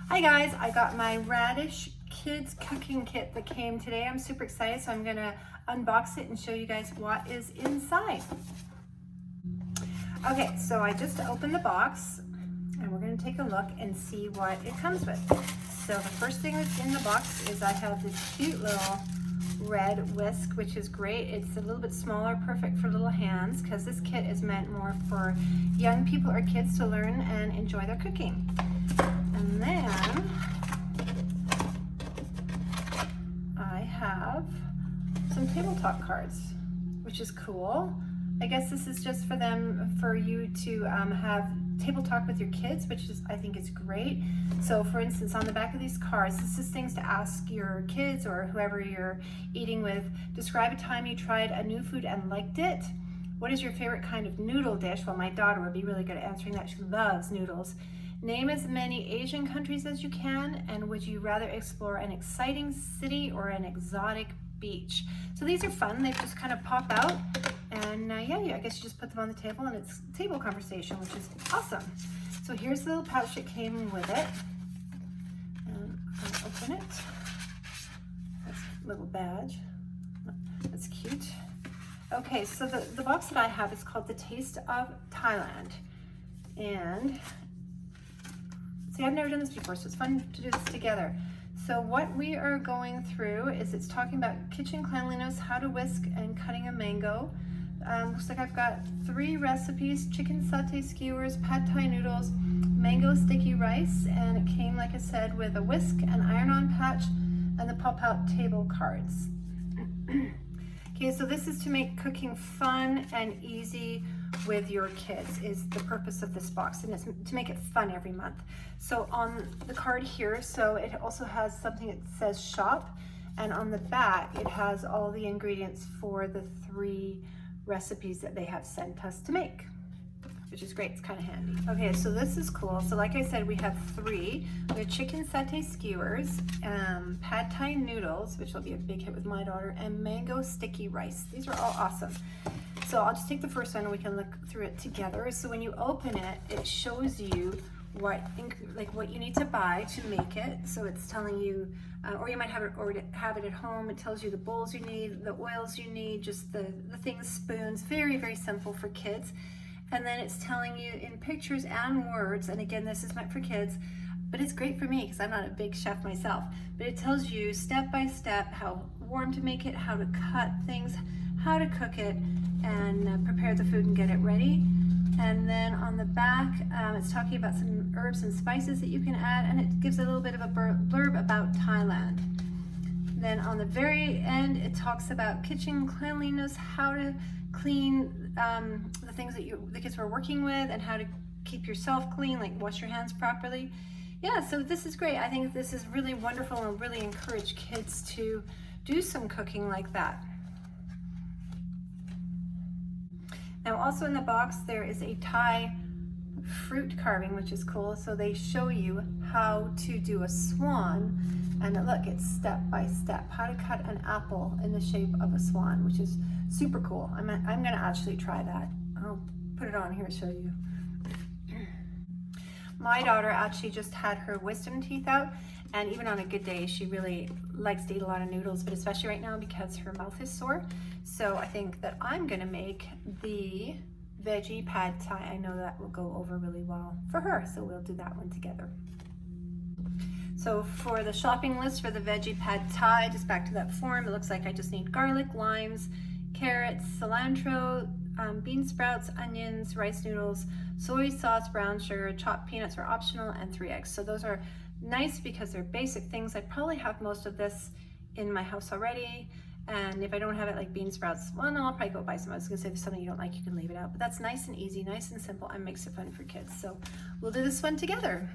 Hi guys, I got my Raddish Kids Cooking Kit that came today. I'm super excited, so I'm gonna unbox it and show you guys what is inside. Okay, so I just opened the box and we're gonna take a look and see what it comes with. So the first thing that's in the box is I have this cute little red whisk, which is great. It's a little bit smaller, perfect for little hands, because this kit is meant more for young people or kids to learn and enjoy their cooking. And then I have some tabletop cards, which is cool. I guess this is just for you to have table talk with your kids, which is, I think, is great. So for instance, on the back of these cards, this is things to ask your kids or whoever you're eating with. Describe a time you tried a new food and liked it. What is your favorite kind of noodle dish? Well, my daughter would be really good at answering that. She loves noodles. Name as many Asian countries as you can, and would you rather explore an exciting city or an exotic beach? So these are fun. They just kind of pop out, and yeah, I guess you just put them on the table and it's table conversation, which is awesome. So here's the little pouch that came with it, and I'll open it. That's a little badge. That's cute. Okay, so the box that I have is called The Taste of Thailand, and see, I've never done this before, so it's fun to do this together. So what we are going through is it's talking about kitchen cleanliness, how to whisk and cutting a mango. Looks like I've got 3 recipes: chicken satay skewers, pad thai noodles, mango sticky rice, and it came, like I said, with a whisk, an iron-on patch, and the pop-out table cards. Okay, so this is to make cooking fun and easy with your kids, is the purpose of this box, and it's to make it fun every month. So on the card here, so it also has something that says shop, and on the back it has all the ingredients for the 3 recipes that they have sent us to make, which is great. It's kind of handy. Okay, so this is cool. So like I said, we have 3. We have chicken satay skewers, pad thai noodles, which will be a big hit with my daughter, and mango sticky rice. These are all awesome. So I'll just take the first one and we can look through it together. So when you open it, it shows you what you need to buy to make it. So it's telling you, or you might have it at home. It tells you the bowls you need, the oils you need, just the things, spoons. Very, very simple for kids. And then it's telling you in pictures and words, and again, this is meant for kids, but it's great for me because I'm not a big chef myself, but it tells you step by step how warm to make it, how to cut things, how to cook it, and prepare the food and get it ready. And then on the back, it's talking about some herbs and spices that you can add, and it gives a little bit of a blurb about Thailand. Then on the very end, it talks about kitchen cleanliness, how to clean the things that the kids were working with, and how to keep yourself clean, like wash your hands properly. Yeah, so this is great. I think this is really wonderful and really encourage kids to do some cooking like that. Now also in the box there is a Thai fruit carving, which is cool. So they show you how to do a swan, and look, it's step by step how to cut an apple in the shape of a swan, which is super cool. I'm gonna actually try that. I'll put it on here to show you. My daughter actually just had her wisdom teeth out, and even on a good day she really likes to eat a lot of noodles, but especially right now because her mouth is sore. So I think that I'm gonna make the Veggie Pad Thai. I know that will go over really well for her, so we'll do that one together. So for the shopping list for the Veggie Pad Thai, just back to that form, it looks like I just need garlic, limes, carrots, cilantro, bean sprouts, onions, rice noodles, soy sauce, brown sugar, chopped peanuts are optional, and 3 eggs. So those are nice because they're basic things. I probably have most of this in my house already. And if I don't have it, like bean sprouts, well, no, I'll probably go buy some. I was gonna say, if there's something you don't like, you can leave it out. But that's nice and easy, nice and simple, and makes it fun for kids. So we'll do this one together.